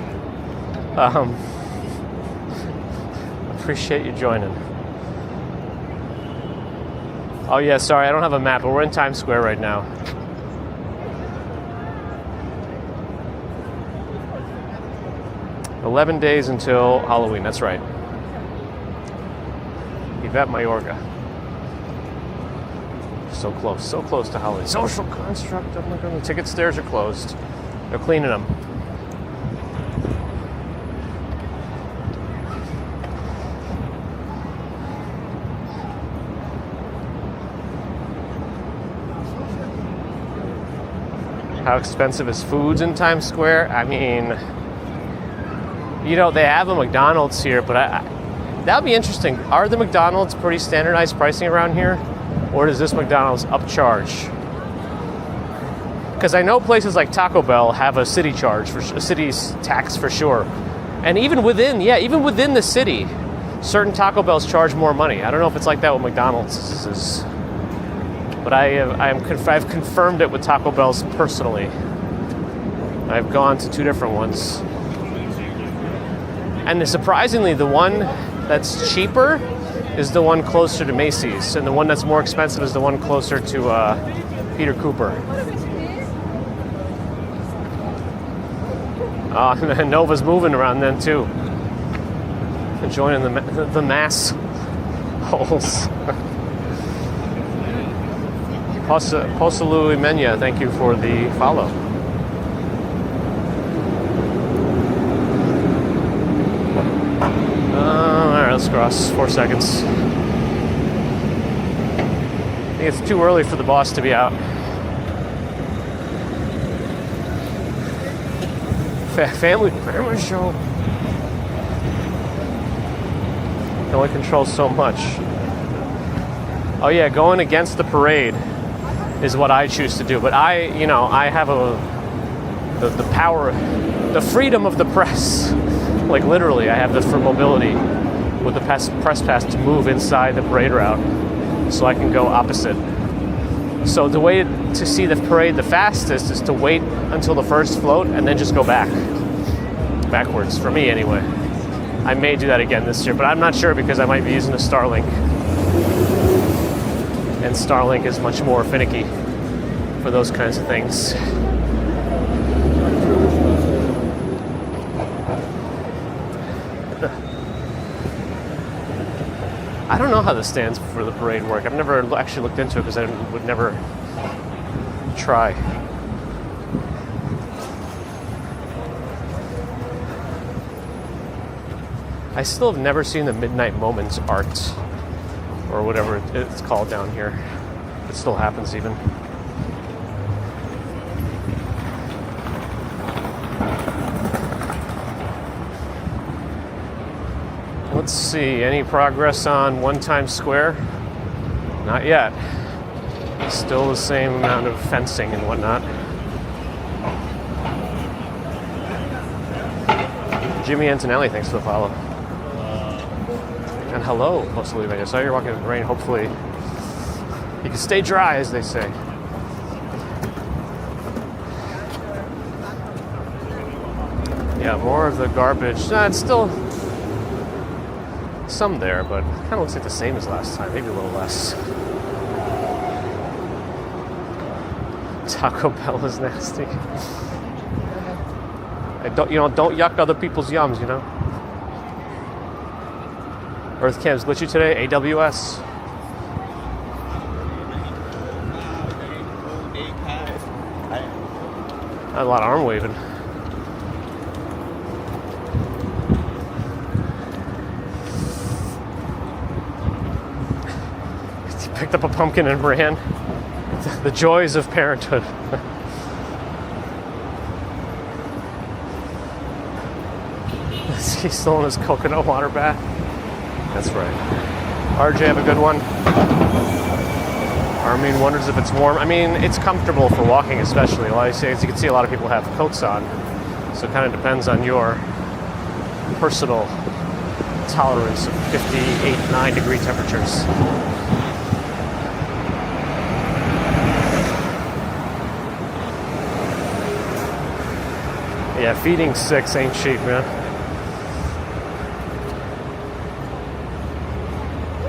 Appreciate you joining. Oh yeah, sorry, I don't have a map, but we're in Times Square right now. "11 days until Halloween." That's right. Yvette Mayorga. So close to Halloween. Social construct. I'm like, the ticket stairs are closed. They're cleaning them. How expensive is foods in Times Square? I mean, you know, they have a McDonald's here, but that would be interesting. Are the McDonald's pretty standardized pricing around here? Or does this McDonald's upcharge? Because I know places like Taco Bell have a city charge, for a city's tax for sure. And even within the city, certain Taco Bells charge more money. I don't know if it's like that with McDonald's is. But I've confirmed it with Taco Bell's personally. I've gone to 2 different ones. And surprisingly, the one that's cheaper is the one closer to Macy's, and the one that's more expensive is the one closer to Peter Cooper. Nova's moving around then too, joining the mass holes. Posalu Imenya, thank you for the follow. Alright, let's cross. 4 seconds. I think it's too early for the boss to be out. Family show. Can only control so much. Oh yeah, going against the parade is what I choose to do. But I have the power, the freedom of the press. Like literally, I have the mobility with the press pass to move inside the parade route, so I can go opposite. So the way to see the parade the fastest is to wait until the first float and then just go backwards, for me anyway. I may do that again this year, but I'm not sure because I might be using a Starlink. And Starlink is much more finicky for those kinds of things. I don't know how the stands for the parade work. I've never actually looked into it because I would never try. I still have never seen the Midnight Moments art, or whatever it's called down here. It still happens even. Let's see, any progress on One Times Square? Not yet. Still the same amount of fencing and whatnot. Jimmy Antonelli, thanks for the follow. And hello, Postal Leaving. I saw you're walking in the rain. Hopefully you can stay dry, as they say. Yeah, more of the garbage. Nah, it's still some there, but it kind of looks like the same as last time. Maybe a little less. Taco Bell is nasty. Don't yuck other people's yums, you know. Earth Cam's glitchy today. AWS. A lot of arm waving. He picked up a pumpkin and ran. The joys of parenthood. He's still in his coconut water bath. That's right. RJ, have a good one. Armin wonders if it's warm. I mean, it's comfortable for walking, especially. As you can see, a lot of people have coats on. So it kind of depends on your personal tolerance of 58, 9 degree temperatures. Yeah, feeding 6 ain't cheap, man.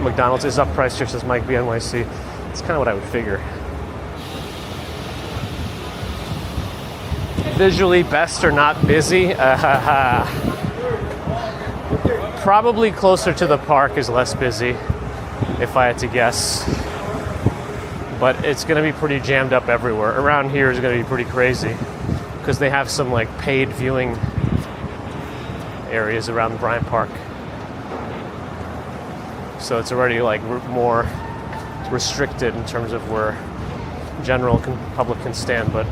McDonald's is up price here, says Mike B. NYC. It's kind of what I would figure. Visually best or not busy? Probably closer to the park is less busy, if I had to guess. But it's going to be pretty jammed up everywhere. Around here is going to be pretty crazy because they have some like paid viewing areas around Bryant Park. So it's already like more restricted in terms of where general public can stand, but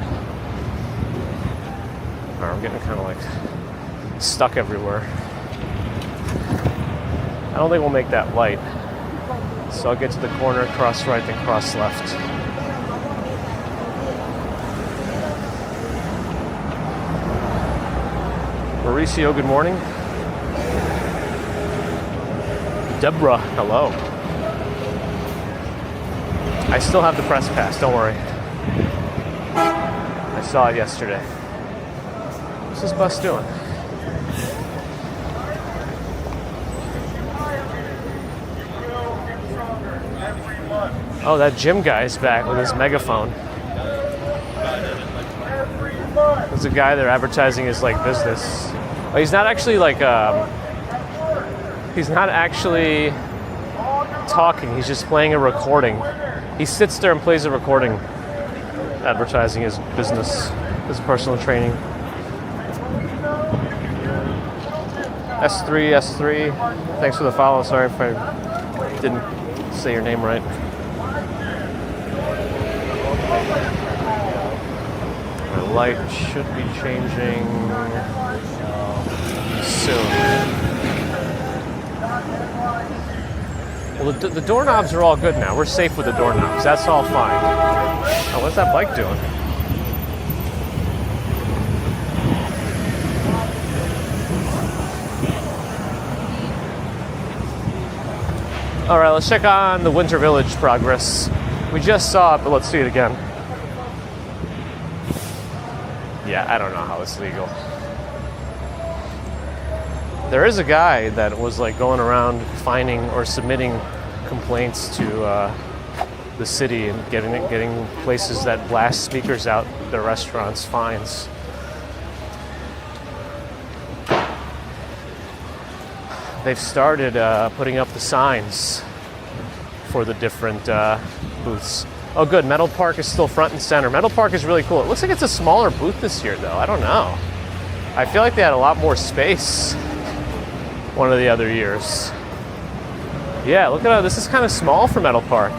I'm getting kind of like stuck everywhere. I don't think we'll make that light. So I'll get to the corner, cross right, then cross left. Mauricio, good morning. Deborah, hello. I still have the press pass, don't worry. I saw it yesterday. What's this bus doing? Oh, that Jim guy's back with his megaphone. There's a guy there advertising his like business. Oh, he's not actually like he's not actually talking, he's just playing a recording. He sits there and plays a recording advertising his business, his personal training. S3, thanks for the follow. Sorry if I didn't say your name right. My light should be changing soon. Well, the doorknobs are all good now. We're safe with the doorknobs. That's all fine. Oh, what's that bike doing? All right, let's check on the Winter Village progress. We just saw it, but let's see it again. Yeah, I don't know how it's legal. There is a guy that was like going around finding or submitting complaints to the city and getting places that blast speakers out their restaurants fines. They've started putting up the signs for the different booths. Oh good, Metal Park is still front and center. Metal Park is really cool. It looks like it's a smaller booth this year though. I don't know. I feel like they had a lot more space one of the other years. Yeah, look at this is kind of small for Metal Park.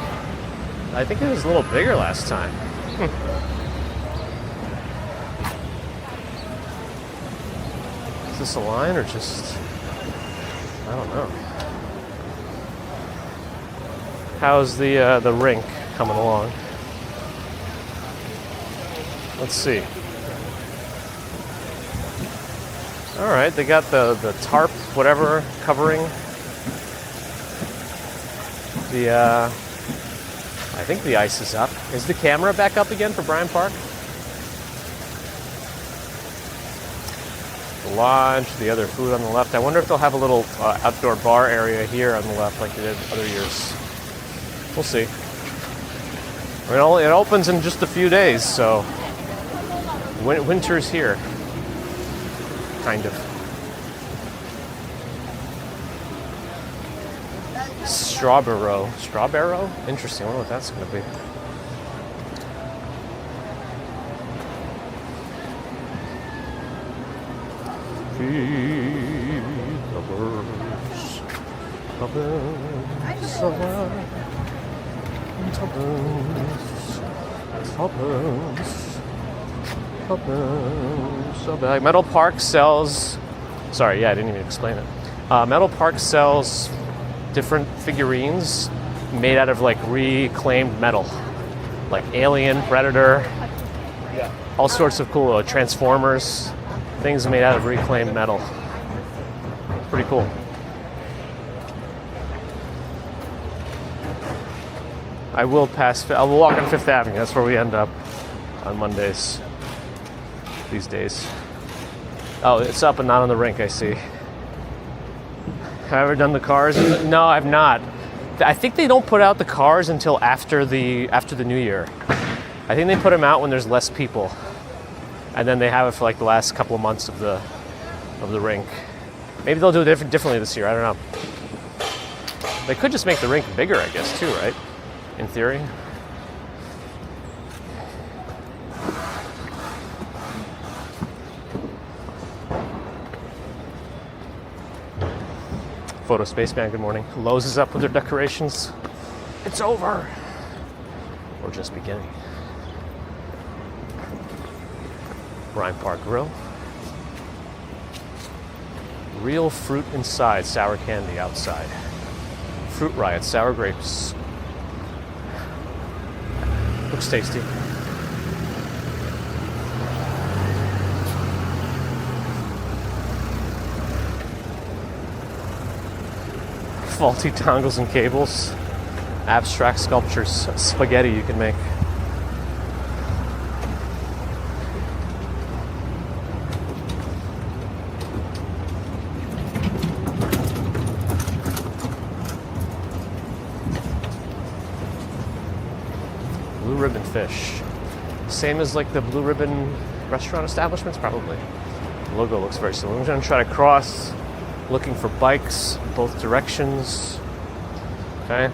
I think it was a little bigger last time. Is this a line or just... I don't know. How's the rink coming along? Let's see. All right, they got the tarp, whatever, covering the. I think the ice is up. Is the camera back up again for Bryant Park? The lodge, the other food on the left. I wonder if they'll have a little outdoor bar area here on the left like they did other years. We'll see. It opens in just a few days, so winter's here. Kind of. Strawberry? Interesting. I wonder what that's going to be. Feed the birds, tuppence. Metal Park sells. Sorry, yeah, I didn't even explain it. Metal Park sells different figurines made out of like reclaimed metal, like Alien, Predator, all sorts of cool Transformers. Things made out of reclaimed metal. Pretty cool. I will walk on Fifth Avenue. That's where we end up on Mondays these days. Oh, it's up and not on the rink, I see. Have I ever done the cars? No, I've not. I think they don't put out the cars until after the New Year. I think they put them out when there's less people. And then they have it for like the last couple of months of the rink. Maybe they'll do it differently this year. I don't know. They could just make the rink bigger, I guess, too, right? In theory. Photo Spaceman, good morning. Lowe's is up with their decorations. It's over. Or just beginning. Bryant Park Grill. Real fruit inside, sour candy outside. Fruit Riot, sour grapes. Looks tasty. Faulty dongles and cables. Abstract sculptures. Spaghetti you can make. Blue Ribbon Fish. Same as like the Blue Ribbon restaurant establishments, probably. The logo looks very similar. I'm going to try to cross, looking for bikes, both directions. Okay.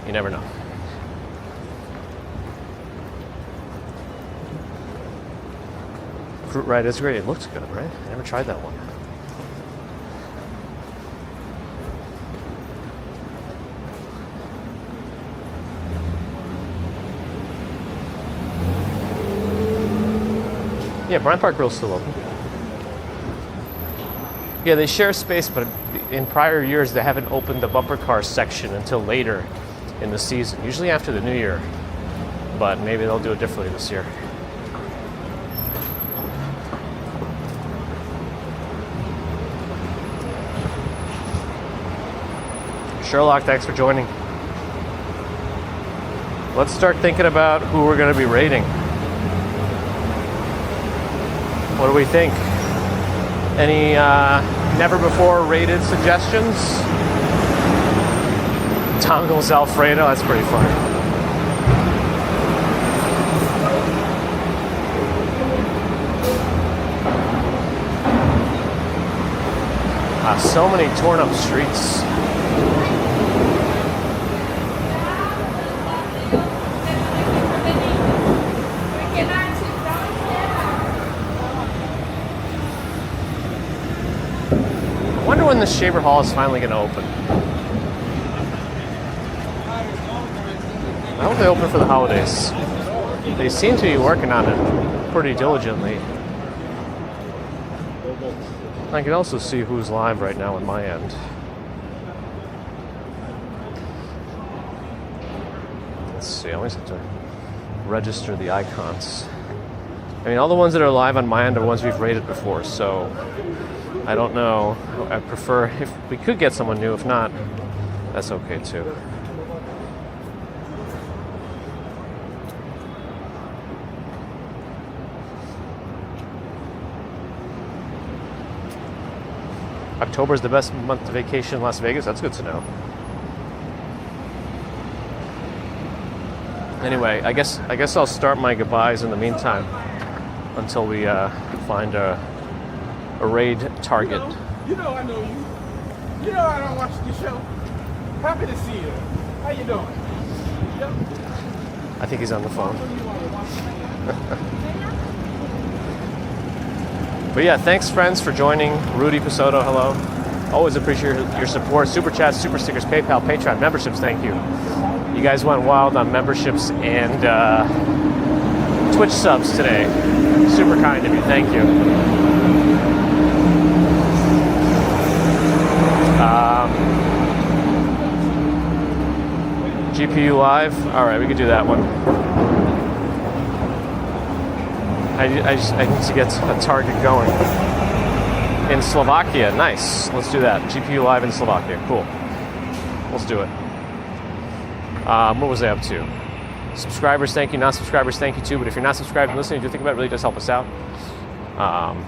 You never know. Fruit Ride is great. It looks good, right? I never tried that one. Yeah, Bryant Park Grill's still open. Yeah, they share space, but in prior years they haven't opened the bumper car section until later in the season, usually after the New Year. But maybe they'll do it differently this year. Sherlock, thanks for joining. let's start thinking about who we're going to be rating. What do we think? Any never before rated suggestions? Dongles Alfredo, that's pretty funny. So many torn up streets. I wonder when the Shaver Hall is finally going to open. I hope they open for the holidays. They seem to be working on it pretty diligently. I can also see who's live right now on my end. Let's see, I always have to register the icons. I mean, all the ones that are live on my end are ones we've rated before, so I don't know. I prefer if we could get someone new. If not, that's okay too. October is the best month to vacation in Las Vegas. That's good to know. Anyway, I guess I'll start my goodbyes in the meantime until we find a raid target. You know I know you. You know I don't watch the show. Happy to see you. How you doing? Yep. I think he's on the phone. But yeah, thanks friends for joining. Rudy Pisoto, hello. Always appreciate your support. Super chats, super stickers, PayPal, Patreon, memberships, thank you. You guys went wild on memberships and Twitch subs today. Super kind of you, thank you. GPU Live, all right, we could do that one. I need to get a target going. In Slovakia, nice. Let's do that. GPU Live in Slovakia, cool. Let's do it. What was I up to? Subscribers, thank you. Non-subscribers, thank you too. But if you're not subscribed and listening, do think about it, really does help us out.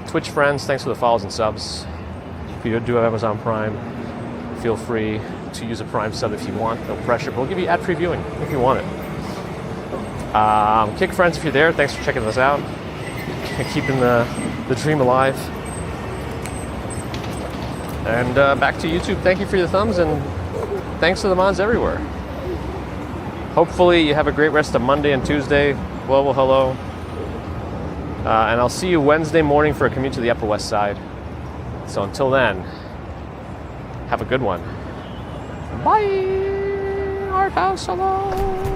Twitch friends, thanks for the follows and subs. If you do have Amazon Prime, feel free to use a Prime sub if you want. No pressure, but we'll give you ad previewing if you want it. Kick friends, if you're there, thanks for checking us out. Keeping the dream alive. And back to YouTube. Thank you for your thumbs and thanks to the mods everywhere. Hopefully you have a great rest of Monday and Tuesday. Well, hello. And I'll see you Wednesday morning for a commute to the Upper West Side. So until then, have a good one. Bye. Art House, hello.